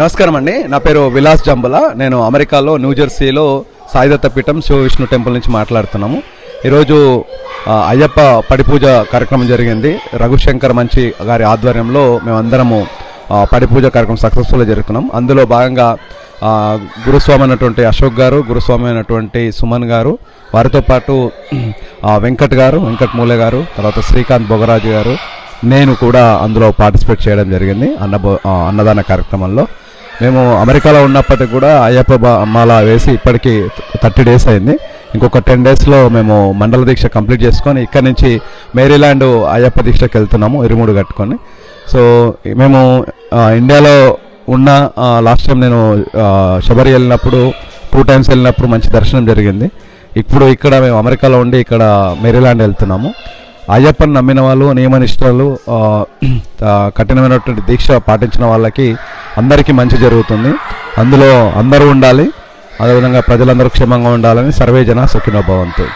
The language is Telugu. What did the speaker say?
నమస్కారం అండి. నా పేరు విలాస్ జంబుల. నేను అమెరికాలో న్యూజెర్సీలో సాయిదత్త పీఠం శివ విష్ణు టెంపుల్ నుంచి మాట్లాడుతున్నాము. ఈరోజు అయ్యప్ప పడిపూజ కార్యక్రమం జరిగింది. రఘుశంకర్ మంచి గారి ఆధ్వర్యంలో మేమందరము పడిపూజ కార్యక్రమం సక్సెస్ఫుల్గా జరుగుతున్నాం. అందులో భాగంగా గురుస్వామి అయినటువంటి అశోక్ గారు, గురుస్వామి అయినటువంటి సుమన్ గారు, వారితో పాటు వెంకట్ మూలే గారు, తర్వాత శ్రీకాంత్ బొగరాజు గారు, నేను కూడా అందులో పార్టిసిపేట్ చేయడం జరిగింది అన్నదాన కార్యక్రమంలో. మేము అమెరికాలో ఉన్నప్పటికీ కూడా అయ్యప్ప మాల వేసి ఇప్పటికీ 30 days అయింది. ఇంకొక 10 daysలో మేము మండల దీక్ష కంప్లీట్ చేసుకొని ఇక్కడ నుంచి మేరీల్యాండ్ అయ్యప్ప దీక్షకి వెళ్తున్నాము, ఇరుముడు కట్టుకొని. సో మేము ఇండియాలో ఉన్న లాస్ట్ టైం నేను శబరి వెళ్ళినప్పుడు 2 times వెళ్ళినప్పుడు మంచి దర్శనం జరిగింది. ఇప్పుడు ఇక్కడ మేము అమెరికాలో ఉండి ఇక్కడ మేరీల్యాండ్ వెళ్తున్నాము. అయ్యప్పని నమ్మిన వాళ్ళు, నియమనిష్టలు, కఠినమైనటువంటి దీక్ష పాటించిన వాళ్ళకి అందరికీ మంచి జరుగుతుంది. అందులో అందరూ ఉండాలి, అదేవిధంగా ప్రజలందరూ క్షేమంగా ఉండాలని సర్వే జన సుఖినో భవంతు.